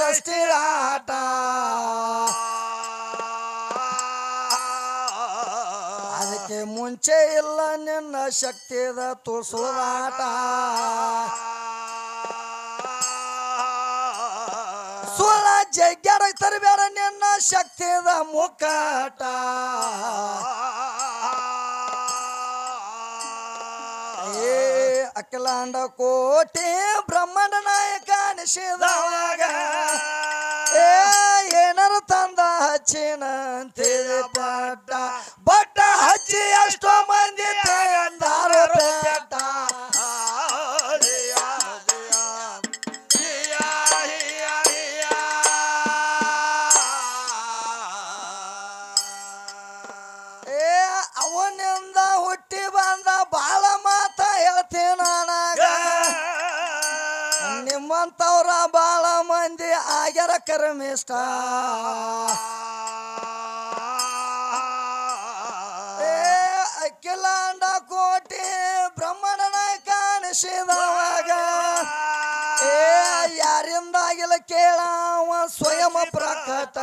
ಸೃಷ್ಟಿ ಆಟ ಅದಕ್ಕೆ ಮುಂಚೆ ಇಲ್ಲ ನಿನ್ನ ಶಕ್ತಿದ ತೋರ್ಸೋದಾಟ ಸುಳ್ಳ ಜಗ್ಗ್ಯಾರ ತರಬೇಡ ನಿನ್ನ ಶಕ್ತಿದ ಮುಕ್ಕಾಟ ಅಖಿಲಾಂಡ ಕೋಟಿ ಬ್ರಹ್ಮಾಂಡ ನಾಯಕ ನಿಷೇಧವಾಗ ಏನಾರ ತಂದ ಹಚ್ಚಿನ ಪಟ್ಟ ಬಟ್ಟ ಹಚ್ಚಿ ಎಷ್ಟೋ ಮಂದಿ ತೆಗೆದಾರ ಪೇಟ ಅವನಿಂದ ಹುಟ್ಟಿ ಬಂದ ಬಾಳ ಮಾತ ಹೇಳ್ತೀನಿ ನನಗ ನಿಮ್ಮಂತವ್ರ ಬಾಳ ಮಂದಿ ಆಗ್ಯಾರ ಕರ್ಮಿಷ್ಟ ಅಖಿಲಾಂಡ ಕೋಟಿ ಬ್ರಹ್ಮಣ ನಾಯಕ ನಿಷೇಧವಾಗ ಯಾರಿಂದಾಗಿಲ್ಲ ಕೇಳವ ಸ್ವಯಂ ಪ್ರಕಟ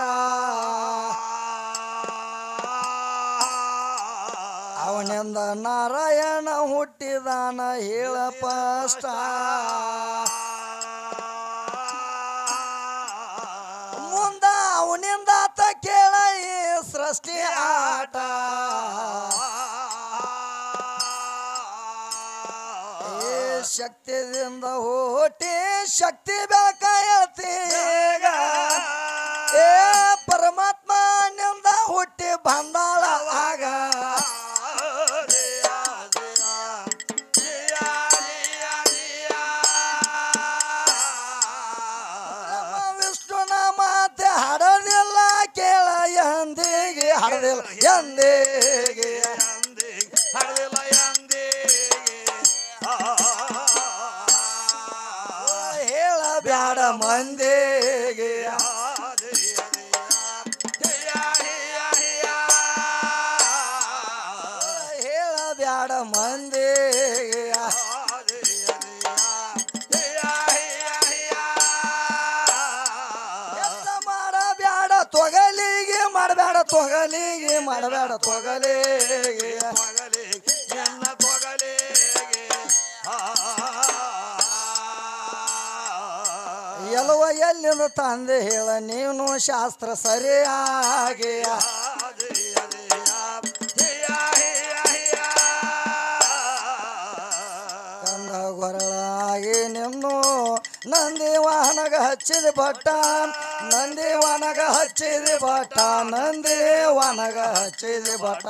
ಅವನಿಂದ ನಾರಾಯಣ ಹುಟ್ಟಿದಾನ ಹೇಳ ಪಷ್ಟ ಮುಂದ ಅವನಿಂದ ಆತ ಕೇಳ ಈ ಸೃಷ್ಟಿ ಆಟ ಶಕ್ತಿದಿಂದ ಹುಟ್ಟಿ ಶಕ್ತಿ ಬೇಕ ಹೇಳ್ತೀಗ ಪರಮಾತ್ಮ ನಿಂದ ಹುಟ್ಟಿ ಬಂದಾಳ ಆಗ ವಿಷ್ಣುನ ಮಾತೆ ಹಡದಿಲ್ಲ ಕೇಳ ಎಂದಿಗೆ ಹಡದಿಲ್ಲ ಎಂದಿಗೆ ಹಡದಿಲ್ಲ ಹೇಳ ಬ್ಯಾಡ ಮಂದಿಗೆ ಹೇಳ ಬ್ಯಾಡ ಮಂದಿಗೆ ಮಾಡ ಬ್ಯಾಡ ತೊಗಲಿಗೆ ಮಾಡಬೇಡ ತೊಗಲಿಗೆ ಮಾಡಬೇಡ ತೊಗಲಿಗೆ ಎಲ್ಲ ತೊಗಲಿಗೆ ಎಲ್ಲವ ಎಲ್ಲಿಂದ ತಂದೆ ಹೇಳ ನೀನು ಶಾಸ್ತ್ರ ಸರಿಯಾಗಿ ಕಂದ ಗೊರಳಾಗಿ ನಿನ್ನು ನಂದಿ ವಾಹನಗ ಹಚ್ಚಿದ ಬಟ್ಟ ನಂದಿ ವಾನಗ ಹಚ್ಚಿದ ಬಟ್ಟ ನಂದಿ ವಾನಗ ಹಚ್ಚಿದ ಬಟ್ಟ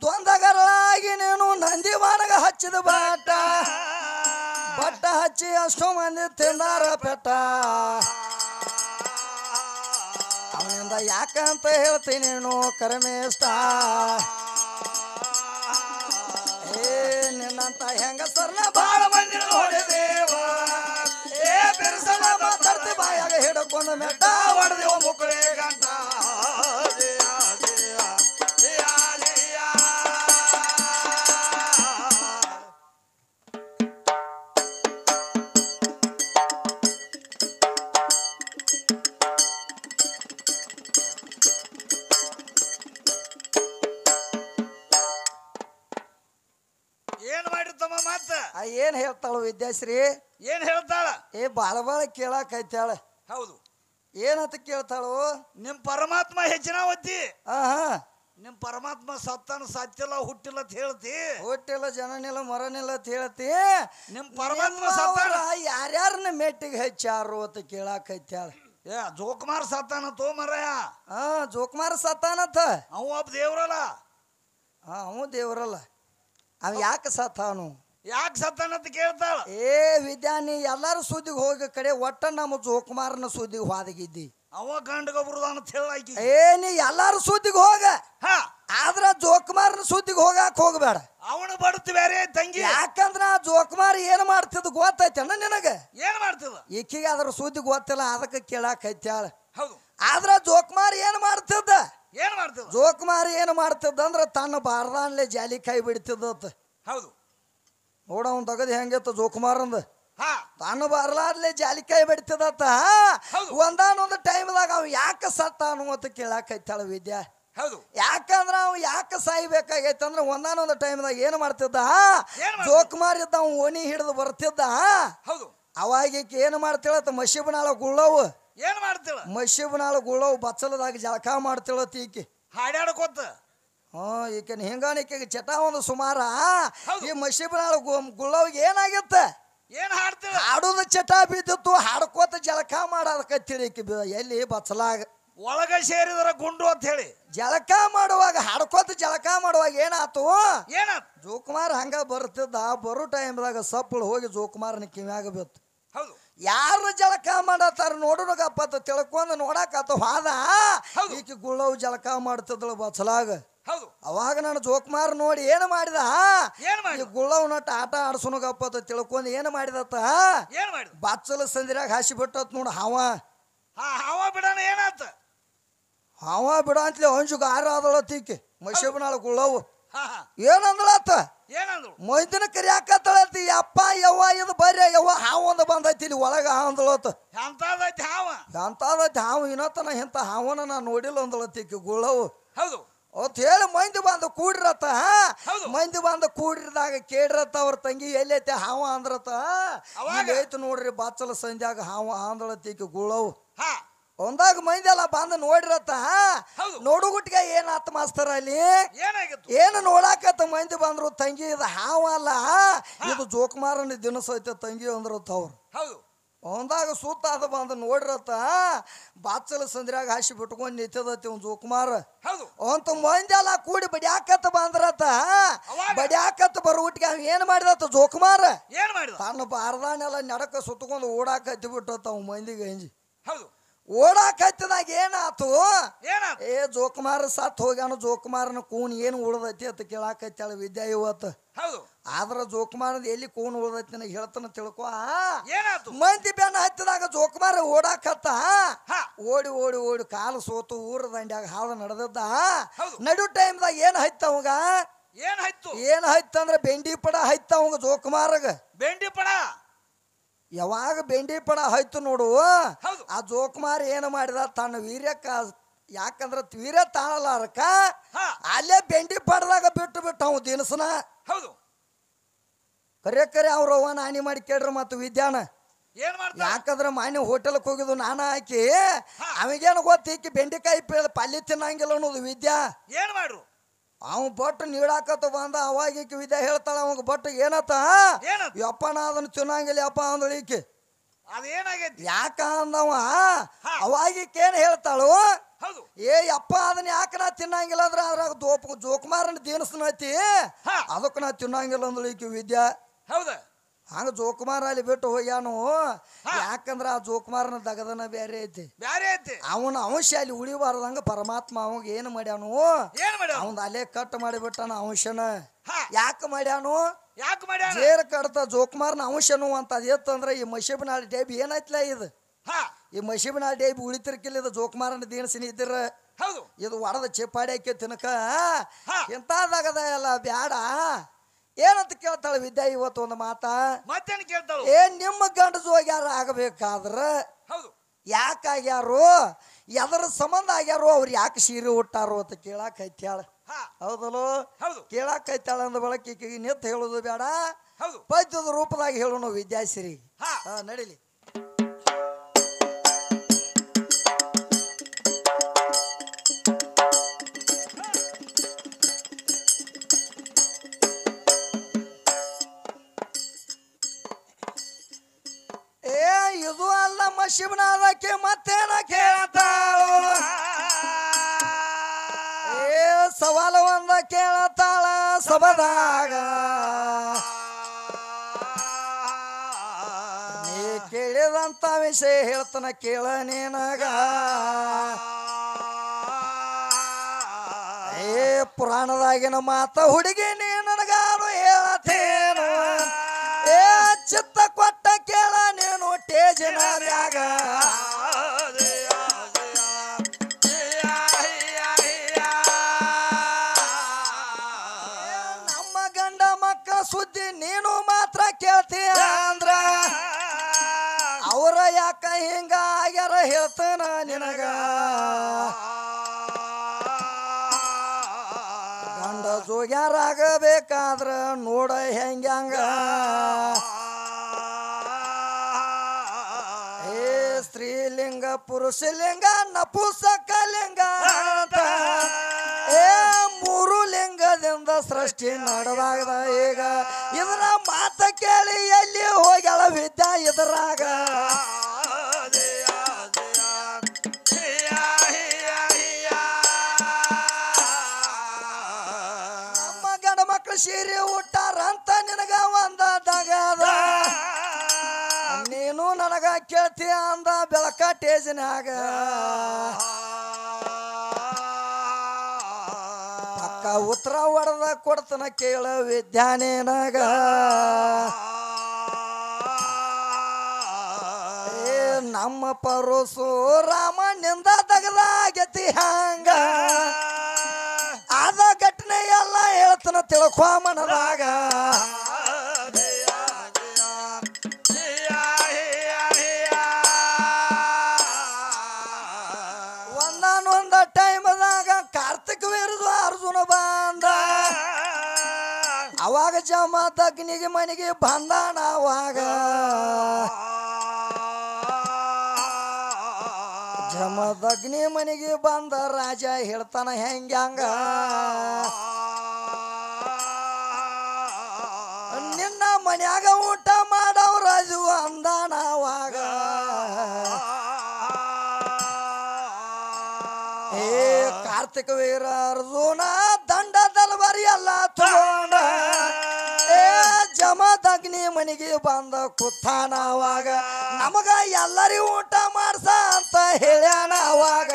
ದ್ವಂದ್ವಗರಳಾಗಿ ನೀನು ನಂದಿ ವಾನಗ ಹಚ್ಚಿದ ಬಟ್ಟ ಬಟ್ಟ ಹಚ್ಚಿ ಅಷ್ಟೋ ಮಂದಿ ತಿಂದಾರ ಪೆಟ್ಟ ಅವನಿಂದ ಯಾಕಂತ ಹೇಳ್ತೀನಿ ನೀನು ಕರ್ಮೇಷ್ಟ ನಿನ್ನಂತ ಹೆಂಗಸರ್ನ ಬಾಳ ಮಂದಿ ನೋಡಿದೇವ ಬಿರ್ಸನ ಮಾತಾಡ್ತಿ ಬಾಯಾಗ ಹಿಡ್ಕೊಂಡು ಮೆಟ್ಟ ಹೊಡೆದೇವ ಮುಕ್ಕಳೇ ಗಂಟ ಏನ್ ಹೇಳ್ತಾಳು ವಿದ್ಯಾಶ್ರೀ ಏನ್ ಹೇಳ್ತಾಳ ಬಾಳ ಬಾಳ ಕೇಳಾಕೈತಾಳ ಹೌದು ಏನಂತ ಕೇಳ್ತಾಳು ನಿಮ್ ಪರಮಾತ್ಮ ಹೆಚ್ಚಿನಾವತಿ ಆಹಾ ನಿಮ್ ಪರಮಾತ್ಮ ಸತ್ತಾನ ಸತ್ತಿಲ್ಲ ಹುಟ್ಟಿಲ್ಲ ಅಂತ ಹೇಳ್ತಿ ಹುಟ್ಟಿಲ್ಲ ಜನನಿಲ್ಲ ಮರನಿಲ್ಲ ಅಂತ ಹೇಳ್ತಿ ನಿಮ್ ಪರಮಾತ್ಮ ಸತ್ತಾನ ಯಾರ್ಯಾರನ್ನ ಮೆಟ್ಟಿಗೆ ಹಚ್ಚಾರು ಅಂತ ಕೇಳಾಕೈತಾಳ ಜೋಕುಮಾರ್ ಸತ್ತಾನ ತೋ ಮರಯ ಜೋಕುಮಾರ್ ಸತ್ತಾನಂತ ಅವ ಒಬ್ಬ ದೇವ್ರಲ್ಲ ಅವ ದೇವ್ರಲ್ಲ ಅವ ಯಾಕೆ ಸತ್ತಾನು ಯಾಕೆ ಸತ್ತಾನಂತ ಕೇಳ್ತಾಳ ವಿದ್ಯಾನಿ ಎಲ್ಲಾರು ಸುದ್ದಿಗೆ ಹೋಗ ಕಡೆ ಒಟ್ಟ ನಮ್ಮ ಜೋಕುಮಾರನ ಸುದ್ದಿಗೆ ಹೋದಾಗಿದ್ದಿ ಅವ ಗಂಡಗೊಬ್ರದ ಅಂತ ಹೇಳಾಕಿ ನೀ ಎಲ್ಲಾರು ಸುದ್ದಿಗೆ ಹೋಗ ಆದ್ರ ಜೋಕುಮಾರನ ಸುದ್ದಿಗೆ ಹೋಗಾಕ ಹೋಗಬೇಡ ಅವನು ಬಡತ್ ಬೇರೆ ತಂಗಿ ಯಾಕಂದ್ರ ಆ ಜೋಕುಮಾರಿ ಏನ್ ಮಾಡ್ತಿದ್ ಗೊತ್ತೈತಣ್ಣ ನಿನಗ ಏನ್ ಮಾಡ್ತಿದ ಈಕಿಗೆ ಅದ್ರ ಸುದ್ದಿ ಗೊತ್ತಿಲ್ಲ ಅದಕ್ಕೆ ಕೇಳಾಕ ಐತ್ಯಾಳ ಹೌದು ಆದ್ರ ಜೋಕುಮಾರಿ ಏನ್ ಮಾಡ್ತಿದ್ದ ಏನ್ ಮಾಡ್ತಿದ ಜೋಕುಮಾರಿ ಏನ್ ಮಾಡ್ತಿದ್ದ ಅಂದ್ರ ತನ್ನ ಬಾರ್ದಾನ್ಲೆ ಜಾಲಿಕಾಯಿ ಬಿಡ್ತಿದ್ದತ್ ಹೌದು ನೋಡ ಅವ್ನ್ ತಗದ್ ಹೆಂಗಿತ್ತು ಜೋಕುಮಾರಂದ ಹಾ ತಾನು ಬರ್ಲಾರ್ಲೆ ಜಾಲಿಕಾಯಿ ಬಿಡ್ತಿದತ್ತ ಹೌದು. ಒಂದಾನೊಂದು ಟೈಮ್ದಾಗ ಅವ್ ಯಾಕ ಸತ್ತ ಅನ್ನುವಂತ ಕೇಳಾಕೈತಾಳ ವಿದ್ಯಾ ಹೌದು ಯಾಕಂದ್ರ ಅವ್ ಯಾಕ ಸಾಯ್ಬೇಕಾಗೈತೆ ಅಂದ್ರ ಒಂದಾನೊಂದು ಟೈಮ್ದಾಗ ಏನ್ ಮಾಡ್ತಿದ್ದ ಏನ್ ಮಾಡ್ತಿದ್ದ? ಜೋಕುಮಾರ್ ಇದ್ದ ಅವ್ ಓಣಿ ಹಿಡಿದು ಬರ್ತಿದ್ದ ಹೌದು ಅವಾಗ ಈಕಿ ಏನ್ ಮಾಡ್ತಿಳತ್ತ ಮಶಿಬನಾಳ ಗುಳ್ಳವು ಏನ್ ಮಾಡ್ತಿಳ ಮಶಿಬನಾಳ ಗುಳ್ಳವು ಬಚ್ಚಲದಾಗ ಜಳಕ ಮಾಡ್ತಿಳತ್ ಈಕಿ ಹಾಡ್ಯಾಡ್ಕೋತ ಈಕಿನ ಹಿಂಗಾಣಿಕೆಗೆ ಚಟ ಒಂದು ಸುಮಾರ ಹೌದು. ಈ ಮಶಿಬನಾಳ ಗುಳ್ಳವ್ಗೆ ಏನಾಗಿತ್ತ ಏನ್ ಹಾಡ್ತಿಳ ಹಾಡುದ ಚಟ ಬಿದ್ದಿತ್ತು ಹಾಡ್ಕೋತ ಜಳಕ ಮಾಡೋದಕ್ಕತ್ತಿಳಿ ಈಕಿ ಎಲ್ಲಿ ಬಚ್ಚಲಾಗ ಒಳಗ ಸೇರಿದ್ರ ಗುಂಡು ಅಂತ ಹೇಳಿ ಜಳಕ ಮಾಡುವಾಗ ಹಾಡ್ಕೋತ ಜಳಕ ಮಾಡುವಾಗ ಏನಾತು ಏನಾತ್ ಜೋಕುಮಾರ್ ಹಂಗ ಬರ್ತಿದ್ದ ಬರೋ ಟೈಮ್ದಾಗ ಸಪ್ಪಳು ಹೋಗಿ ಜೋಕುಮಾರನ ಕಿವ್ಯಾಗ ಬಿತ್ತು ಹೌದು ಯಾರು ಜಳಕ ಮಾಡತ್ತಾರ ನೋಡೋಣಗಪ್ಪತ್ತ ತಿಳ್ಕೊಂಡು ನೋಡಾಕತ್ತ ಹಾದ ಹೌದು. ಈಕಿ ಗುಳ್ಳವ್ ಜಳಕ ಮಾಡ್ತಿದ್ಳು ಬಚ್ಚಲಾಗ ಹೌದು ಅವಾಗ ನಾನು ಜೋಕುಮಾರ್ ನೋಡಿ ಏನು ಮಾಡಿದ ಏನ್ ಈ ಮಾಡಿ ಗುಳ್ಳವ್ ನಟ ಆಟ ಆಡ್ಸೋಣಗಪ್ಪತ್ತ ತಿಳ್ಕೊಂಡು ಏನು ಮಾಡಿದತ್ತ ಏನ್ ಮಾಡಿದ ಬಚ್ಚಲ ಸಂದಿರಾಗ ಹಾಸಿ ಬಿಟ್ಟತ್ ನೋಡು ಹಾವ ಹಾ ಹವ ಬಿಡಣ ಏನಾತ ಹಾವ ಬಿಡ ಅಂತಲೇ ಅಂಜು ಗಾರ ಆದಳತ್ತೀಕಿ ಮಶಬನಾಳ ಗುಳ್ಳವು ಹಾ ಹಾ ಏನಂದಳತ್ತ ಏನಂದ್ರು ಮೈದಿನ ಕರಿಯಾಕತ್ತಳತಿ ಅಪ್ಪ ಯವ್ವ ಇದು ಬರ್ರಿ ಯವ್ವ ಹಾವೊಂದು ಬಂದೈತಿ ಇಲ್ಲಿ ಒಳಗ ಅಂದಳತ್ತ ಎಂತದೈತಿ ಹಾವ ಎಂತದೈತಿ ಹಾವು ಇನ್ನತನ ಇಂಥ ಹಾವನ ನಾ ನೋಡಿಲ್ಲ ಅಂದಳತ್ತೀಕಿ ಗುಳ್ಳವು ಹೌದು ಅವತ್ತು ಹೇಳಿ ಮಂದಿ ಬಂದು ಕೂಡಿರತ್ತ ಹೌದು. ಮಂದಿ ಬಂದು ಕೂಡಿರಿದಾಗ ಕೇಳಿರತ್ತ ಅವ್ರ ತಂಗಿ ಎಲ್ಲೈತೆ ಹಾವ ಅಂದ್ರತ್ತ ಅವಾಗ? ಐತು ನೋಡ್ರಿ ಬಾಚಲ ಸಂಧ್ಯಾಗ ಹಾವ ಅಂದಳತ್ತೀಕಿ ಗುಳ್ಳವು ಹಾ ಒಂದಾಗ ಮಂದಿ ಎಲ್ಲ ಬಂದು ನೋಡಿರತ್ತ ಹೌದು. ನೋಡುಗುಟ್ಟಿಗೆ ಏನಾತ ಮಾಸ್ತರ ಅಲ್ಲಿ ಏನಾಗಿತ್ತು ಏನು ನೋಡಾಕತ್ತ ಮಂದಿ ಬಂದ್ರು ತಂಗಿ ಇದು ಹಾವ ಅಲ್ಲ ಇದು ಜೋಕುಮಾರನ ದಿನಸೈತೆ ತಂಗಿ ಅಂದ್ರತ್ತ ಅವ್ರು ಹೌದು ಒಂದಾಗ ಸುತ್ತ ಅದ ಬಂದು ನೋಡಿರತ್ತ ಬಾಚಲ ಸಂದ್ರಾಗ ಹಾಸಿ ಬಿಟ್ಕೊಂಡು ನಿಂತದತಿ ಒಂದು ಜೋಕುಮಾರ ಹೌದು ಅಂತ ಮಂದಿ ಎಲ್ಲ ಕೂಡಿ ಬಡಿಯಾಕತ್ತ ಬಂದ್ರತ್ತ ಅವಾಗ? ಬಡಿಯಾಕತ್ತ ಬರುವುಟಿಗೆ ಅವ್ ಏನ್ ಮಾಡಿದತ್ತ ಜೋಕುಮಾರ ಏನ್ ಮಾಡಿದ ತನ್ನ ಬಾರ್ದಾನೆಲ್ಲ ನಡಕ ಸುತ್ತಕೊಂಡು ಓಡಾಕತ್ತಿ ಬಿಟ್ಟತ್ತ ಅವ್ ಮಂದಿಗೆ ಹಂಜಿ ಹೌದು ಓಡಾಕತ್ತಿದಾಗ ಏನಾತು ಏನಾತ ಏ ಜೋಕುಮಾರ ಸತ್ ಹೋಗ್ಯಾನ ಜೋಕುಮಾರನ ಕೂನ್ ಏನು ಉಳ್ದೈತಿ ಅಂತ ಕೇಳಾಕತ್ತಾಳ ವಿದ್ಯಾ ಇವತ್ತು ಹೌದು ಆದ್ರ ಜೋಕುಮಾರದ ಎಲ್ಲಿ ಕೂನ್ ಉಳ್ದೈತಿ ನನಗೆ ಹೇಳ್ತಾನ ತಿಳ್ಕೊ ಏನಾತು ಮಂದಿ ಬೆನ್ನ ಹತ್ತಿದಾಗ ಜೋಕುಮಾರ ಓಡಾಕತ್ತ ಹಾ ಓಡಿ ಓಡಿ ಓಡಿ ಕಾಲು ಸೋತು ಊರ ದಂಡ್ಯಾಗ ಹಾಳು ನಡೆದದ್ದ ಹೌದು. ನಡು ಟೈಮ್ದಾಗ ಏನ್ ಹೈತ ಅವಂಗ ಏನ್ ಹೈತು ಏನ್ ಹೈತಂದ್ರ ಬೆಂಡಿ ಪಡ ಹೈತ ಅವಂಗ ಜೋಕುಮಾರಗ ಬೆಂಡಿ ಪಡ ಯಾವಾಗ ಬೆಂಡಿ ಪಡ ಹೈತು ನೋಡು ಹೌದು. ಆ ಜೋಕುಮಾರ್ ಏನು ಮಾಡಿದ ತನ್ನ ವೀರ್ಯಕ್ಕ ಯಾಕಂದ್ರ ವೀರ್ಯ ತಾಳಲಾರಕ ಹಾ ಅಲ್ಲೇ ಬೆಂಡಿ ಪಡದಾಗ ಬಿಟ್ಟು ಬಿಟ್ಟು ಅವ್ ದಿನಸನ ಹೌದು ಕರೆ ಅವ್ರ ಅವ್ವನ ಹಾನಿ ಮಾಡಿ ಕೇಳ್ರಿ ಮತ್ತು ವಿದ್ಯಾನ ಏನ್ ಮಾಡ್ತ ಯಾಕಂದ್ರ ಮಾನ್ಯ ಹೋಟೆಲ್ಗೆ ಹೋಗಿದ್ದು ನಾನು ಹಾಕಿ ಅವಿಗೇನು ಗೊತ್ತೀಕಿ ಬೆಂಡಿಕಾಯಿ ಪಲ್ಯ ತಿನ್ನಂಗಿಲ್ಲ ಅನ್ನೋದು ವಿದ್ಯಾ ಏನ್ ಮಾಡ್ರು ಅವ್ ಬಟ್ ನೀಡಾಕತ್ತ ಬಂದ ಅವಾಗ ಈಕಿ ವಿದ್ಯಾ ಹೇಳ್ತಾಳ ಅವಾಗ ಬಟ್ ಏನತ್ತ ಏನಂತ ಯಪ್ಪ ನಾ ಅದನ್ನ ತಿನ್ನಂಗಿಲ್ಲ ಯಪ್ಪ ಅಂದಳು ಈಕಿ ಅದೇನಾಗೈತಿ ಯಾಕ ಅಂದವ ಅವಾಗ ಈಕೇನ್ ಹೇಳ್ತಾಳು ಹೌದು ಏ ಯಪ್ಪ ಅದನ್ನ ಯಾಕ ನಾ ತಿನ್ನಂಗಿಲ್ಲ ಅಂದ್ರ ಅದ್ರಾಗ ಜೋಕುಮಾರನ ದಿನಸ್ನೈತಿ ಹಾ ಅದಕ್ಕೆ ನಾ ತಿನ್ನಂಗಿಲ್ಲ ಅಂದಳು ಈಕಿ ವಿದ್ಯಾ ಹೌದ ಹಂಗ ಜೋಕುಮಾರ ಅಲ್ಲಿ ಬಿಟ್ಟು ಹೋಗ್ಯಾನು ಯಾಕಂದ್ರ ಆ ಜೋಕುಮಾರನ ದಗದನ ಬೇರೆ ಐತಿ ಬ್ಯಾರೆ ಐತಿ ಅವನ ಅಂಶ ಅಲ್ಲಿ ಉಳಿಬಾರ್ದಂಗ ಪರಮಾತ್ಮ ಅವಾಗ ಏನು ಮಾಡ್ಯಾನು ಏನ್ ಮಾಡ್ಯಾವ ಅವನ್ ಅಲ್ಲೇ ಕಟ್ ಮಾಡಿಬಿಟ್ಟಾನ ಅಂಶನ ಹಾ ಯಾಕ ಮಾಡ್ಯಾನು ಯಾಕೆ ಮಾಡ್ಯಾನ ಜೇರ್ ಕಡ್ತ ಜೋಕುಮಾರನ ಅಂಶನು ಅಂತ ಅದೇತ್ತಂದ್ರ ಈ ಮಶೀಬನಾಳ ಡೇಬಿ ಏನೈತ್ಲ ಇದು ಹಾ ಈ ಮಶೀಬನಾಳ ಡೇಬಿ ಉಳಿತಿರ್ಕಿಲ್ಲ ಇದು ಜೋಕುಮಾರನ ದೀನಸಿನ ಇದ್ರ ಹೌದು ಇದು ಒಡದ ಚಿಪ್ಪಾಡ್ಯಾಕೆ ತಿನ್ನಕ ಹಾ. ಎಂತಾದಾಗದ ಎಲ್ಲ ಬ್ಯಾಡ ಏನಂತ ಕೇಳ್ತಾಳ ವಿದ್ಯಾ ಇವತ್ತು ಒಂದು ಮಾತಾ ಮತ್ತೇನ್ ಕೇಳ್ತಾಳು ನಿಮ್ಮ ಗಂಡಸು ಹೋಗ್ಯಾರ ಆಗಬೇಕಾದ್ರ ಹೌದು ಯಾಕಾಗ್ಯಾರು ಎದರ ಸಂಬಂಧ ಆಗ್ಯಾರು ಅವ್ರು ಯಾಕೆ ಸೀರೆ ಉಟ್ಟಾರು ಅಂತ ಕೇಳಾಕೈತ್ಯಾಳ ಹಾ ಹೌದಲ್ಲೋ ಹೌದು ಕೇಳಾಕೈತಾಳ ಅಂದ ಬಳಕ ಈಕೆಗೆ ನಿಂತ ಹೇಳೋದು ಬೇಡ ಹೌದು ಪದ್ಯದ ರೂಪದಾಗ ಹೇಳೋಣ ವಿದ್ಯಾಶ್ರೀ ಹಾ ನಡಿಲಿ ಏ ಇದು ಅಲ್ಲ ಮಶಿಬನಾದಕ್ಕೆ ಮತ್ತೇನ ಕೇಳ್ತಾಳು ಏ ಸವಾಲು ಒಂದ ಕೇಳತಾಳ ಸಬದಾಗ ನೀ ಕೇಳಿದಂತ ವಿಷಯ ಹೇಳ್ತಾನ ಕೇಳ ನೀನಗ ಏ ಪುರಾಣದಾಗಿನ ಮಾತ ಹುಡುಗಿ ನೀ ನನಗಾರು ಟೇಜಿನ ಮ್ಯಾಗ ನಮ್ಮ ಗಂಡ ಮಕ್ಕಳ ಸುದ್ದಿ ನೀನು ಮಾತ್ರ ಕೇಳ್ತೀಯ ಅಂದ್ರ ಅವರ ಯಾಕ ಹಿಂಗ ಆಗ್ಯಾರ ಹೇಳ್ತಾನ ನಿನಗ ಗಂಡ ಜೋಗ್ಯಾರಾಗಬೇಕಾದ್ರ ನೋಡ ಹೆಂಗ್ಯಾಂಗ ಏ ಸ್ತ್ರೀಲಿಂಗ ಪುರುಷಲಿಂಗ ನಪುಸಕಲಿಂಗ ಅಂತ ಏ ಮೂರು ಲಿಂಗದಿಂದ ಸೃಷ್ಟಿ ನಡೆದಾಗ ಈಗ ಇದರ ಮಾತ ಕೇಳಿ ಎಲ್ಲಿ ಹೋಗ್ಯಾಳ ವಿದ್ಯಾ ಇದರಾಗ ನಮ್ಮ ಗಂಡ ಮಕ್ಕಳು ಸೀರೆ ಹುಟ್ಟಾರಂತ ನಿನಗ ಒಂದಾಗದ ನೀನು ನನಗ ಕೇಳ್ತೀಯ ಅಂದ ಬೆಳಕ ಟೇಜಿನಾಗ ಪಕ್ಕ ಉತ್ತರ ಹೊಡೆದ ಕೊಡ್ತನ ಕೇಳ ವಿದ್ಯಾನೇನಗ ಏ ನಮ್ಮ ಪರಶುರಾಮನಿಂದ ತಗದಾಗತಿ ಹಂಗ ಆದ ಘಟನೆ ಎಲ್ಲ ಹೇಳ್ತನ ತಿಳ್ಕೊ ಮನದಾಗ ಒಂದಾನೊಂದ ಟೈಮದಾಗ ಕಾರ್ತಿಕ್ ವಿರುದ್ಧ ಅರ್ಜುನ ಬಂದ ಅವಾಗ ಜಮದಗ್ನಿಗೆ ಮನೆಗೆ ಬಂದಾನ ಅವಾಗ ಜಮದಗ್ನಿ ಮನೆಗೆ ಬಂದ ರಾಜ ಹೇಳ್ತಾನ ಹೆಂಗ್ಯಾಂಗ ನಿನ್ನ ಮನ್ಯಾಗ ಊಟ ಮಾಡವ್ರದು ಅಂದಾನ ಅವಾಗ ಏ ಕಾರ್ತಿಕ ವೀರ ಅರ್ಜುನ ದಂಡ ತಲವಾರಿ ಎಲ್ಲ ತಗೊಂಡ ಏ ಜಮದಗ್ನಿ ಮನೆಗೆ ಬಂದ ಕುತ್ತಾನ ಅವಾಗ ನಮಗ ಎಲ್ಲರಿಗೂ ಊಟ ಮಾಡ್ಸ ಅಂತ ಹೇಳ್ಯಾನ ಅವಾಗ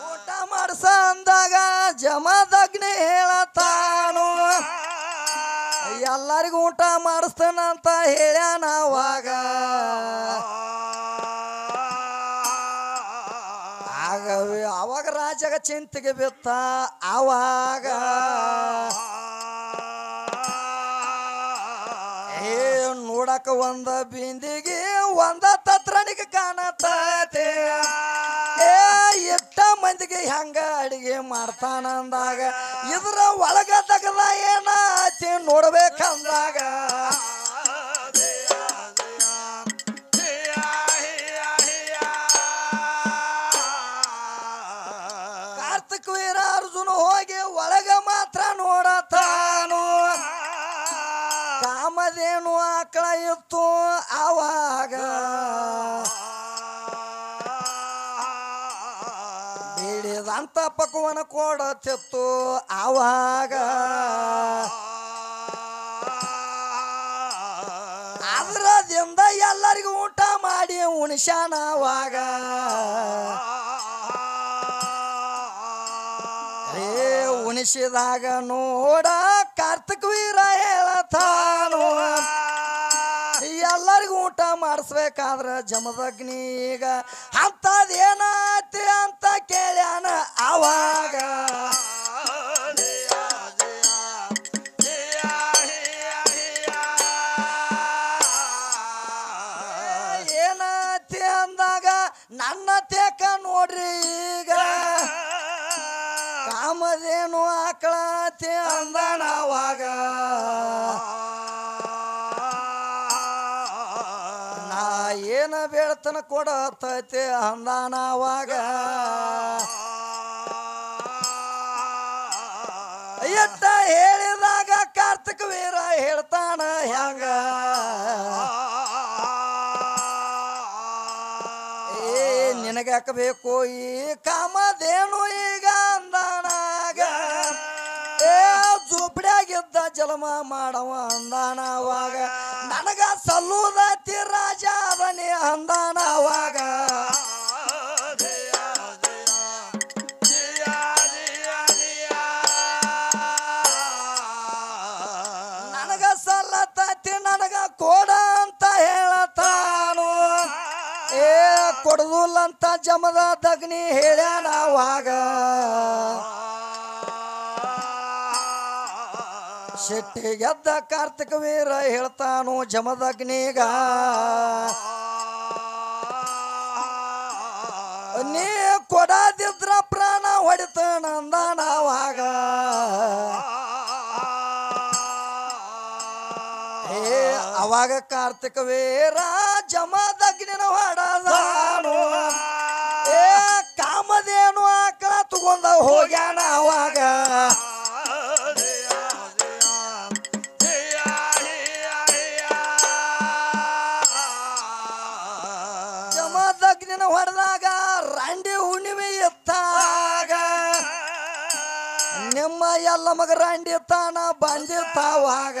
ಊಟ ಮಾಡ್ಸ ಅಂದಾಗ ಜಮದಗ್ನಿ ಹೇಳತಾನು ಎಲ್ಲರಿಗೂ ಊಟ ಮಾಡಿಸ್ತೇನಂತ ಹೇಳ್ಯಾನ ಅವಾಗ ಅವಾಗ ರಾಜಗ ಚಿಂತೆಗೆ ಬಿತ್ತ ಅವಾಗ ಏ ನೋಡಕ ಒಂದ ಬಿಂದಿಗೆ ಒಂದ ತತ್ರನಿಗೆ ಕಾಣತೈತೆ ಏ ಎಷ್ಟ ಮಂದಿಗೆ ಹೆಂಗ ಅಡಿಗೆ ಮಾಡ್ತಾನಂದಾಗ ಇದ್ರ ಒಳಗ ತಗದ ಏನಾತಿ ನೋಡ್ಬೇಕಂದಾಗ ಕಾರ್ತಿಕ್ ವೀರ ಅರ್ಜುನ ಹೋಗಿ ಒಳಗ ಮಾತ್ರ ನೋಡತಾನು ಕಾಮಧೇನು ಆಕಳ ಇತ್ತು ಆವಾಗ ಬೇಡಿದಂತ ಪಕ್ವನ ಕೊಡತಿತ್ತು ಆವಾಗ ಅದ್ರದಿಂದ ಎಲ್ಲರಿಗೂ ಊಟ ಮಾಡಿ ಉಣಿಸ್ಯಾನ ಅವಾಗ ಉಣಿಸಿದಾಗ ನೋಡ ಕಾರ್ತಿಕ್ ವೀರ ಹೇಳತಾನು ಎಲ್ಲರಿಗೂ ಊಟ ಮಾಡಿಸ್ಬೇಕಾದ್ರ ಜಮದಗ್ನಿ ಈಗ ಅಂತದೇನಾತಿ ಅಂತ ಕೇಳ್ಯಾನ ಅವಾಗ ಏನಾತಿ ಅಂದಾಗ ನನ್ನ ತೇಕ ನೋಡ್ರಿ ಈಗ ಕಾಮಧೇನು ಆಕಳತಿ ಅಂದಾನ ಅವಾಗ ನಾ ಏನ ಬೇಡ್ತನ ಕೊಡತೈತಿ ಅಂದಾನ ಅವಾಗ ಎಟ್ಟ ಹೇಳಿದಾಗ ಕಾರ್ತಿಕ್ ವೀರ ಹೇಳ್ತಾನ ಹೆಂಗ ಏ ನಿನಗ್ಯಾಕ ಬೇಕು ಈ ಕಾಮಧೇನು ಈಗ ಅಂದಾನಾಗ ಏ ಜೋಪಡ್ಯಾಗಿದ್ದ ಜಲಮ ಮಾಡವ ಅಂದಾನ ಅವಾಗ ನನಗ ಸಲ್ಲುದತಿ ರಾಜ ಅದನಿ ಅಂದಾನ ಅವಾಗ ಕೊಡುದಿಲ್ಲ ಅಂತ ಜಮದ ದಗ್ನಿ ಹೇಳ್ಯಾನ ಅವಾಗ ಶೆಟ್ಟಿ ಗೆದ್ದ ಕಾರ್ತಿಕ ವೀರ ಹೇಳ್ತಾನು ಜಮದಗ್ನಿಗ ನೀ ಕೊಡದಿದ್ರ ಪ್ರಾಣ ಹೊಡಿತಾನಂದಾನ ಅವಾಗ ಅವಾಗ ಕಾರ್ತಿಕ ವೀರ ಜಮದಗ್ನಿನ ಹೊಡದಾನು ಕಾಮದೇನು ಆಕಳ ತಗೊಂಡ ಹೋಗ್ಯಾನ ಅವಾಗ ಜಮದಗ್ನಿನ ಹೊಡೆದಾಗ ರಾಂಡಿ ಹುಣ್ಣಿಮೆ ಎತ್ತಾಗ ನಿಮ್ಮ ಎಲ್ಲ ಮಗ ರಾಂಡಿ ತಾನ ಬಂದಿರ್ತಾವಾಗ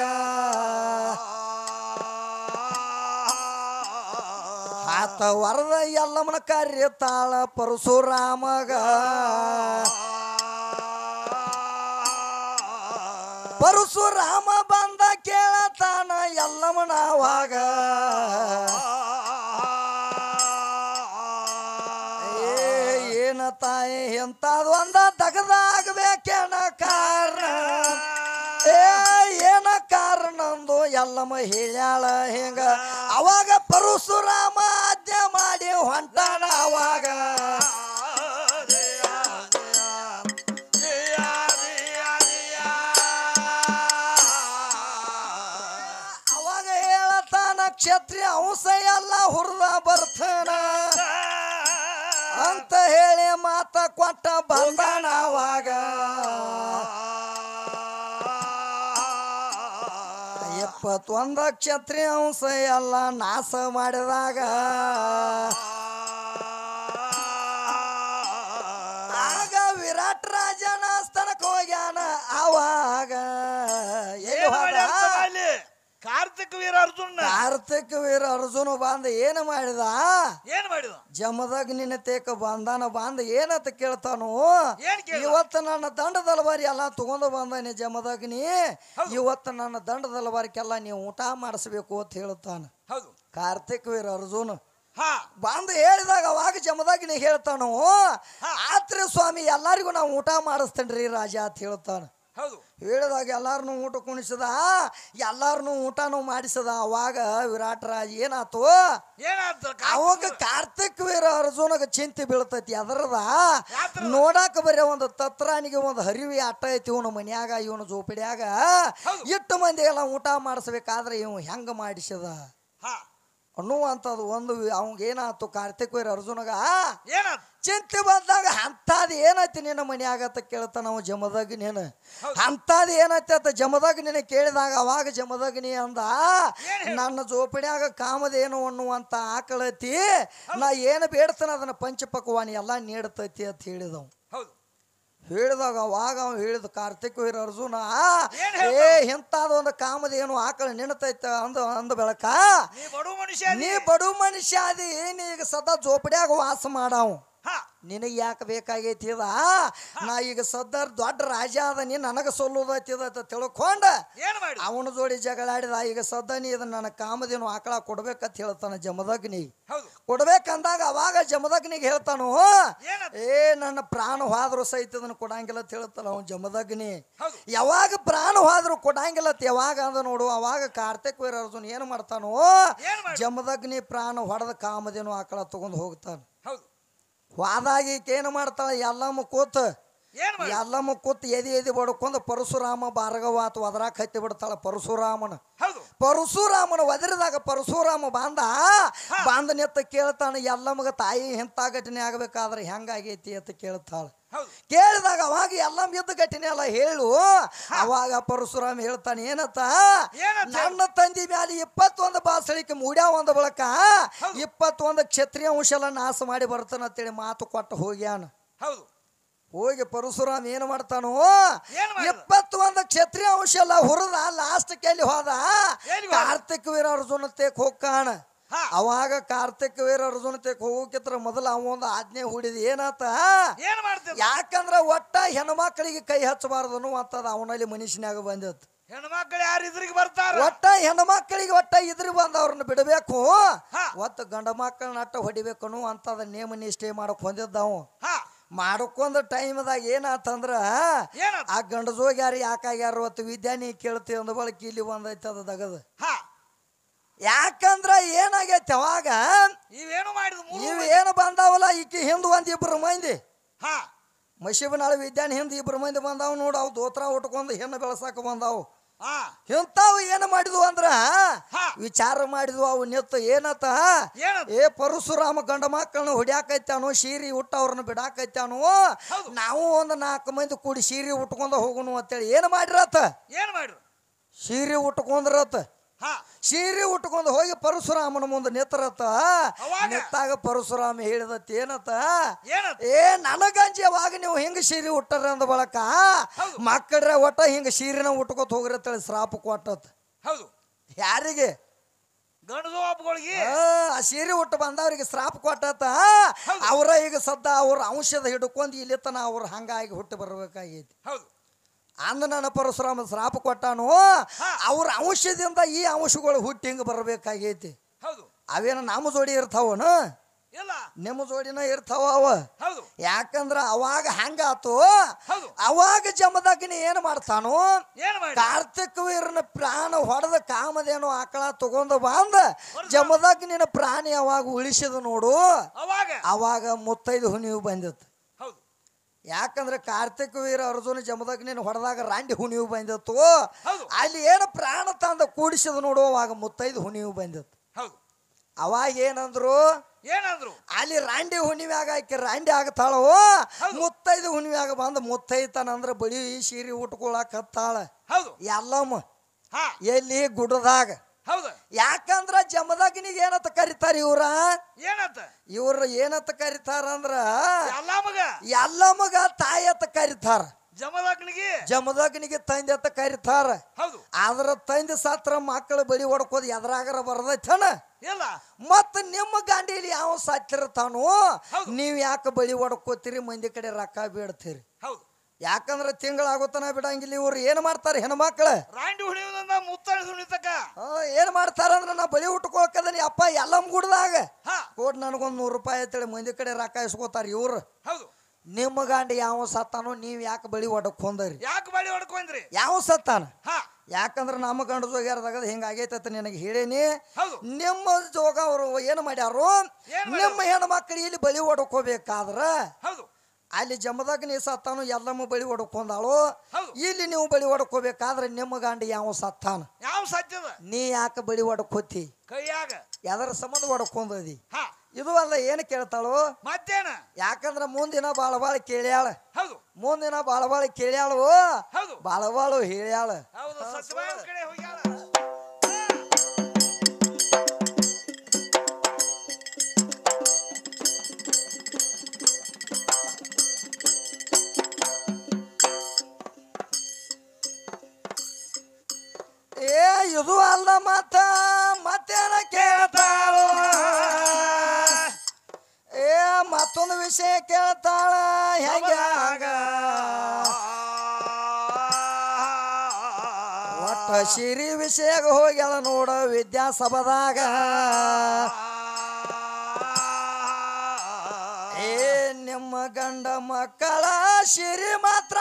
ಆತ ವರದ ಎಲ್ಲಮ್ಮನ ಕರೆತಾಳ ಪರಶುರಾಮಗ ಪರಶುರಾಮ ಬಂದ ಕೇಳತಾನ ಎಲ್ಲಮ್ಮನ ಅವಾಗ ಏನ ತಾಯಿ ಎಂತಾದ್ ಒಂದ ತಗದಾಗಬೇಕೇನ ಕಾರಣ ಏನ ಕಾರಣಂದು ಎಲ್ಲಮ್ಮ ಹೇಳ್ಯಾಳ ಹಿಂಗ ಅವಾಗ ಪರಶುರಾಮ ಆಜ್ಞೆ ಮಾಡಿ ಹೊಂಟಾನ ಅವಾಗ ಅವಾಗ ಹೇಳತಾನ ಕ್ಷತ್ರಿಯ ಅಂಶ ಎಲ್ಲ ಹುರಿದ ಬರ್ತಾನ ಅಂತ ಹೇಳಿ ಮಾತ ಕೊಟ್ಟ ಬಂದಾನ ಅವಾಗ 71 ಕ್ಷತ್ರಿಯ ಅಂಶ ಎಲ್ಲ ನಾಶ ಮಾಡಿದಾಗ ಆಗ ವಿರಾಟ್ ರಾಜನ ಸ್ಥಾನಕ್ಕೆ ಹೋಗ್ಯಾನ ಅವಾಗ ಕಾರ್ತಿಕ ವೀರ ಅರ್ಜುನ ಬಂದ ಏನು ಮಾಡಿದ ಮಾಡಿದ ಜಮದಗ್ನಿನ ತೇಕ ಬಂದ ಏನಂತ ಕೇಳ್ತಾನು ಇವತ್ತು ನನ್ನ ದಂಡದಲ್ವಾರಿ ಎಲ್ಲ ತಗೊಂಡು ಬಂದಾನೆ ಜಮದಗ್ನಿ ಇವತ್ತು ನನ್ನ ದಂಡದಲ್ವಾರಿಕೆಲ್ಲ ನೀವು ಊಟ ಮಾಡಿಸ್ಬೇಕು ಅಂತ ಹೇಳ್ತಾನ ಕಾರ್ತಿಕ ವೀರ ಅರ್ಜುನ ಬಂದು ಹೇಳಿದಾಗ ಅವಾಗ ಜಮದಗ್ನಿ ಹೇಳ್ತಾನು ಆತ್ರಿ ಸ್ವಾಮಿ ಎಲ್ಲಾರಿಗೂ ನಾವು ಊಟ ಮಾಡಿಸ್ತೇನ್ರಿ ರಾಜ ಅಂತ ಹೇಳ್ತಾನ ಹೇಳಿದಾಗ ಎಲ್ಲಾರನು ಊಟ ಕುಣಿಸದ ಎಲ್ಲಾರನು ಊಟನೂ ಮಾಡಿಸದ ಅವಾಗ ವಿರಾಟ್ ರಾಜ ಏನಾತು ಅವಾಗ ಕಾರ್ತಿಕ್ ವೀರ ಅರ್ಜುನಗ ಚಿಂತೆ ಬೀಳ್ತೈತಿ ಅದರದ ನೋಡಾಕ ಬರೀ ಒಂದು ತತ್ರಾನಿಗೆ ಒಂದು ಹರಿವಿ ಅಟ್ಟ ಐತಿ ಇವನು ಮನ್ಯಾಗ ಇವನು ಜೋಪಿಡ್ಯಾಗ ಇಟ್ಟು ಮಂದಿ ಎಲ್ಲ ಊಟ ಮಾಡಿಸ್ಬೇಕಾದ್ರೆ ಇವ್ ಹೆಂಗ ಮಾಡಿಸದ ಅನ್ನುವಂಥದ್ದು ಒಂದು ಅವಂಗ ಏನಾಯ್ತು ಕಾರ್ತಿಕ್ ವೀರ ಅರ್ಜುನಗ ಚಿಂತೆ ಬಂದಾಗ ಅಂತದ್ ಏನೈತಿ ನಿನ್ನ ಮನ್ಯಾಗತ್ತ ಕೇಳ್ತಾನ ನಾವು ಜಮದಗ್ನಿನ ಅಂತದ್ ಏನೈತಿ ಅಂತ ಜಮದಗ್ನಿನ ಕೇಳಿದಾಗ ಅವಾಗ ಜಮದಗ್ನಿ ಅಂದ ನನ್ನ ಜೋಪಿಡ್ಯಾಗ ಕಾಮದೇನು ಅನ್ನುವಂತ ಆಕಳತಿ ನಾ ಏನು ಬೇಡ್ತಾನ ಅದನ್ನ ಪಂಚಪಕ್ವಾನಿ ಎಲ್ಲ ನೀಡ್ತೈತಿ ಅಂತ ಹೇಳಿದವು ಹೇಳಿದಾಗ ಅವಾಗ ಅವ ಹೇಳಿದ ಕಾರ್ತಿಕ್ ವೀರ ಅರ್ಜುನ ಇಂಥದ ಒಂದು ಕಾಮದೇನು ಆಕಳ ನಿಂತೈತ ಅಂದ ಬೆಳಕ ನೀ ಬಡು ಮನುಷ್ಯ ಅದಿ ನೀ ಈಗ ಸದಾ ಜೋಪಡ್ಯಾಗ ವಾಸ ಮಾಡಾವು ನಿನಗೆ ಯಾಕೆ ಬೇಕಾಗೈತಿದ ನಾ ಈಗ ಸದ್ದಾರ್ ದೊಡ್ಡ ರಾಜ ಅದ ನೀ ನನಗೆ ಸೊಲ್ಲುದೈತಿದ ತಿಳ್ಕೊಂಡ ಅವನ ಜೋಡಿ ಜಗಳಾಡಿದ ಈಗ ಸದ್ದ ನೀ ಇದನ್ನ ನನ್ನ ಕಾಮದೇನು ಆಕಳ ಕೊಡ್ಬೇಕಂತ ಹೇಳ್ತಾನ ಜಮದಗ್ನಿ ಕೊಡ್ಬೇಕಂದಾಗ ಅವಾಗ ಜಮದಗ್ನಿಗೆ ಹೇಳ್ತಾನು ನನ್ನ ಪ್ರಾಣ ಹೋದ್ರು ಸಹಿತ ಇದನ್ನ ಕೊಡಂಗಿಲ್ಲ ಅಂತ ಹೇಳ್ತಾನ ಅವನು ಜಮದಗ್ನಿ ಯಾವಾಗ ಪ್ರಾಣ ಹೋದ್ರು ಕೊಡಂಗಿಲ್ಲ ಯಾವಾಗ ಅಂದ ನೋಡು ಅವಾಗ ಕಾರ್ತಿಕ್ ವೀರ ಅರ್ಜುನ್ ಏನ್ ಮಾಡ್ತಾನು ಜಮದಗ್ನಿ ಪ್ರಾಣ ಹೊಡೆದ ಕಾಮದೇನು ಆಕಳ ತಗೊಂಡ್ ಹೋಗ್ತಾನ ಹೋದಾಗ ಏನು ಮಾಡ್ತಾಳ ಎಲ್ಲಮ್ಮ ಕೂತ್ ಎದಿ ಬಡ್ಕೊಂಡ್ ಪರಶುರಾಮ ಭಾರ್ಗವಾತ ಒದರಾಕ್ ಹತ್ತಿ ಬಿಡ್ತಾಳ ಪರಶುರಾಮನ ಒದರಿದಾಗ ಪರಶುರಾಮ ಬಂದ ನೆತ್ತ ಕೇಳ್ತಾನ ಎಲ್ಲಮ್ಮಗ ತಾಯಿ ಎಂತ ಘಟನೆ ಆಗ್ಬೇಕಾದ್ರೆ ಹೆಂಗಾಗೈತಿ ಅಂತ ಕೇಳ್ತಾಳ ಕೇಳಿದಾಗ ಅವಾಗ ಎಲ್ಲಮ್ಮ ಎದ್ದು ಘಟನೆ ಎಲ್ಲ ಹೇಳು ಅವಾಗ ಪರಶುರಾಮ ಹೇಳ್ತಾನೆ ಏನತ್ತ ನನ್ನ ತಂದಿ ಮ್ಯಾಲೆ 21 ಬಾಸಳಿಕೆ ಮೂಡ್ಯಾವ ಒಂದು ಬಳಕ 21 ಕ್ಷತ್ರಿಯ ಅಂಶ ಎಲ್ಲ ನಾಶ ಮಾಡಿ ಬರ್ತಾನ ಅಂತೇಳಿ ಮಾತು ಕೊಟ್ಟು ಹೋಗ್ಯಾನ ಹೋಗಿ ಪರಶುರಾಮ ಏನು ಮಾಡ್ತಾನು 21 ಕ್ಷತ್ರಿಯ ಅಂಶ ಎಲ್ಲ ಹುರಿದ ಲಾಸ್ಟ್ ಕೆಲ್ಲಿ ಹೋದ ಕಾರ್ತಿಕ್ ವೀರ ಅರ್ಜುನ ತೇಕ್ ಹೋಗ್ಕಾಣ ಅವಾಗ ಕಾರ್ತಿಕ್ ವೀರ ಅರ್ಜುನ ತೇಕ್ ಹೋಗಕ್ಕಿತ್ರ ಮೊದಲ ಅವ ಒಂದು ಆಜ್ಞೆ ಹೂಡಿದ ಏನಾತ ಯಾಕಂದ್ರ ಒಟ್ಟ ಹೆಣ್ಮಕ್ಳಿಗೆ ಕೈ ಹಚ್ಚಬಾರ್ದು ಅನ್ನುವಂಥದ್ದು ಅವನಲ್ಲಿ ಮನುಷ್ಯನಾಗ ಬಂದತ್ ಹೆಣ್ಮಕ್ಳು ಯಾರು ಇದ್ರಿಗೆ ಬರ್ತಾರ ಒಟ್ಟ ಹೆಣ್ಮಕ್ಳಿಗೆ ಒಟ್ಟ ಇದ್ರಿ ಬಂದವ್ರನ್ನ ಬಿಡಬೇಕು ಒತ್ತ ಗಂಡ ಮಕ್ಕಳನ್ನ ಅಟ್ಟ ಹೊಡಿಬೇಕನು ಅಂತದ ನೇಮ ನಿಷ್ಠೆ ಮಾಡಕ್ ಹೊಂದಿದ್ದಾವು ಮಾಡಕೊಂದ ಟೈಮ್ದಾಗ ಏನಾತಂದ್ರ ಆ ಗಂಡ ಜೋಗ್ಯಾರ ಯಾಕಾಗ್ಯಾರ ಅವತ್ತು ವಿದ್ಯಾನಿ ಕೇಳ್ತೀವಿ ಅಂದ ಬಳಕ ಇಲ್ಲಿ ಒಂದೈತೆ ಅದ ದಗದ ಯಾಕಂದ್ರ ಏನಾಗೈತೆ ಅವಾಗ ಇವೇನು ಬಂದಾವಲ್ಲ ಈಕಿ ಹಿಂದ್ ಒಂದಿಬ್ರು ಮಂದಿ ಮಶೀಬನಾಳ ವಿದ್ಯಾನಿ ಹಿಂದ್ ಇಬ್ರು ಮಂದಿ ಬಂದಾವ್ ನೋಡ ಅವ್ ದೋತ್ರ ಉಟ್ಕೊಂಡು ಹೆಣ್ಣು ಬೆಳಸಾಕ ಬಂದಾವು ಇಂತಾವು ಏನು ಮಾಡಿದ್ವು ಅಂದ್ರ ವಿಚಾರ ಮಾಡಿದ್ವು ಅವು ನಿತ್ತ ಏನತ್ತ ಪರಶುರಾಮ ಗಂಡ ಮಕ್ಕಳನ್ನ ಹೊಡ್ಯಾಕೈತಾನು ಸೀರಿ ಉಟ್ಟವ್ರನ್ನ ಬಿಡಾಕೈತಾನು ನಾವು ಒಂದ್ 4 ಮಂದಿ ಕೂಡಿ ಸೀರೆ ಉಟ್ಕೊಂಡ ಹೋಗುನು ಅಂತೇಳಿ ಏನ್ ಮಾಡಿರತ್ತ ಸೀರೆ ಉಟ್ಕೊಂಡ್ರತ್ತ ಸೀರೆ ಉಟ್ಕೊಂಡು ಹೋಗಿ ಪರಶುರಾಮನ ಮುಂದೆ ನಿಂತರತ್ತ ನಿಂತಾಗ ಪರಶುರಾಮ ಹೇಳಿದತ್ ಏನತ್ತ ನನಗಂಜಿ ಅವಾಗ ನೀವು ಹಿಂಗ ಸೀರೆ ಉಟ್ಟಾರ ಅಂದ ಬಳಕ ಮಕ್ಕಳ್ರೆ ಒಟ್ಟ ಹಿಂಗ ಸೀರೆನ ಉಟ್ಕೋತ ಹೋಗಿರತ್ತೇಳಿ ಶ್ರಾಪ ಕೊಟ್ಟತ್ ಯಾರಿಗೆ ಆ ಸೀರೆ ಉಟ್ಟು ಬಂದವ್ರಿಗೆ ಶ್ರಾಪ ಕೊಟ್ಟತ ಅವ್ರ ಈಗ ಸದ್ದ ಅವ್ರ ಔಷಧ ಹಿಡ್ಕೊಂಡು ಇಲ್ಲಿ ತನ ಅವ್ರ ಹಂಗಾಗಿ ಹುಟ್ಟು ಬರ್ಬೇಕಾಗೈತಿ ಅಂದ ನನ್ನ ಪರಶುರಾಮ ಶ್ರಾಪ ಕೊಟ್ಟಾನು ಅವ್ರ ಅಂಶದಿಂದ ಈ ಅಂಶಗಳು ಹುಟ್ಟಿ ಹಿಂಗ ಬರ್ಬೇಕಾಗೈತಿ ಅವೇನ ನಮ್ಮ ಜೋಡಿ ಇರ್ತಾವನು ನಿಮ್ಮ ಜೋಡಿನ ಇರ್ತಾವ ಅವ ಯಾಕಂದ್ರ ಅವಾಗ ಹಂಗಾತು ಅವಾಗ ಜಮದಗ್ನಿ ಏನ್ ಮಾಡ್ತಾನು ಕಾರ್ತಿಕ ವೀರನ ಪ್ರಾಣ ಹೊಡೆದ ಕಾಮದೇನು ಆಕಳ ತಗೊಂಡ ಬಂದ ಜಮದಗ್ನಿನ ಪ್ರಾಣಿ ಅವಾಗ ಉಳಿಸಿದ ನೋಡು ಅವಾಗ ಮುತ್ತೈದು ಹುಣಿವು ಬಂದಿತ್ತು ಯಾಕಂದ್ರೆ ಕಾರ್ತಿಕ ವೀರ ಅರ್ಜುನ ಜಮದಗ್ನಿನ ಹೊಡೆದಾಗ ರಾಂಡಿ ಹುಣಿವು ಬಂದಿತ್ತು ಅಲ್ಲಿ ಏನು ಪ್ರಾಣ ತಂದ ಕೂಡಿಸಿದ ನೋಡುವಾಗ ಮುತ್ತೈದು ಹುಣಿವು ಬಂದಿತ್ತು ಅವಾಗ ಏನಂದ್ರು ಅಲ್ಲಿ ರಾಂಡಿ ಹುಣಿವ್ಯಾಗ ಆಕಿ ರಾಂಡಿ ಆಗ್ತಾಳೋ ಮುತ್ತೈದು ಹುಣಿವ್ಯಾಗ ಬಂದ ಮುತ್ತೈತನಂದ್ರ ಬಳಿ ಸೀರೆ ಉಟ್ಕೊಳಕತ್ತಾಳ ಎಲ್ಲಮ್ಮ ಎಲ್ಲಿ ಗುಡದಾಗ ಯಾಕಂದ್ರ ಜಮದಗ್ನಿಗೆ ಏನತ್ತ ಕರಿತಾರ ಇವ್ರ ಏನತ್ತ ಕರಿತಾರ ಅಂದ್ರ ಎಲ್ಲಮ್ಮಗ ತಾಯತ್ತ ಕರಿತಾರ ಜಮದಗ್ನಿಗೆ ತಂದೆ ಅಂತ ಕರಿತಾರ ಆದ್ರ ತಂದೆ ಸತ್ರ ಮಕ್ಕಳು ಬಳಿ ಹೊಡ್ಕೋದು ಎದ್ರಾಗರ ಬರದೈತನ ಮತ್ತ ನಿಮ್ಮ ಗಾಂಡಿಲಿ ಯಾವ ಸತ್ತಿರ್ತಾನು ನೀವ್ ಯಾಕೆ ಬಳಿ ಹೊಡ್ಕೋತೀರಿ ಮಂದಿ ಕಡೆ ರೊಕ್ಕ ಬೇಡ್ತೀರಿ ಯಾಕಂದ್ರ ತಿಂಗಳಾಗುತ್ತಾನ ಬಿಡಂಗಿಲ್ಲ ಇವ್ರು ಏನ್ ಮಾಡ್ತಾರ ಹೆಣ್ಮಕ್ಳ ಏನ್ ಮಾಡ್ತಾರ ಅಂದ್ರ ನಾ ಬಳಿ ಉಟ್ಕೋಕದನಿ ಅಪ್ಪ ಎಲ್ಲಮ್ಮ ಗುಡ್ದಾಗ ಕೋಟ್ ನನಗೊಂದ್ 100 ರೂಪಾಯಿ ಅಂತೇಳಿ ಮಂದಿ ಕಡೆ ರೊಕ್ಕ ಇಸ್ಕೋತಾರ ಇವ್ರು ನಿಮ್ಮ ಗಾಂಡಿ ಯಾವ ಸತ್ತಾನೋ ನೀವ್ ಯಾಕೆ ಬಳಿ ಹೊಡ್ಕೊಂಡ್ರಿ ಯಾವ ಸತ್ತಾನ ಯಾಕಂದ್ರ ನಮ್ಮ ಗಂಡ ಜೋಗ್ಯಾರದಾಗ ಹಿಂಗಾಗೈತ ನಿನಗೆ ಹೇಳೇನಿ ನಿಮ್ಮ ಜೋಗ ಅವರು ಏನ್ ಮಾಡ್ಯಾರು ನಿಮ್ಮ ಹೆಣ್ಮಕ್ಳು ಇಲ್ಲಿ ಬಳಿ ಹೊಡ್ಕೋಬೇಕಾದ್ರ ಅಲ್ಲಿ ಜಮದಗ್ನಿ ಸತ್ತಾನು ಎಲ್ಲಮ್ಮ ಬಳಿ ಹೊಡ್ಕೊಂಡಾಳು ಇಲ್ಲಿ ನೀವು ಬಳಿ ಹೊಡ್ಕೋಬೇಕಾದ್ರೆ ನಿಮ್ಮ ಗಂಡ ಯಾವ ಸತ್ತಾನ ನೀ ಯಾಕೆ ಬಳಿ ಹೊಡ್ಕೋತಿ ಯಾವ್ದಾರ ಸಂಬಂಧ ಹೊಡ್ಕೊಂಡಿ ಇದು ಅಲ್ಲ ಏನು ಕೇಳ್ತಾಳು ಮತ್ತೇನ ಯಾಕಂದ್ರ ಮುಂದಿನ ಬಾಳ ಕೇಳ್ಯಾಳ ಮುಂದಿನ ಬಾಳ ಕೇಳ್ಯಾಳು ಬಾಳ ಹೇಳ್ಯಾಳ ಇದು ಅಲ್ಲ ಮತ್ತೇನ ಕೇಳ್ತಾಳು ಮತ್ತೊಂದು ವಿಷಯ ಕೇಳ್ತಾಳ ಹೆಂಗ ಒಟ್ಟ ಸಿರಿ ವಿಷಯ ಹೋಗ್ಯಾಳ ನೋಡ ವಿದ್ಯಾಸಭಾದಾಗ ನಿಮ್ಮ ಗಂಡ ಮಕ್ಕಳ ಸಿರಿ ಮಾತ್ರ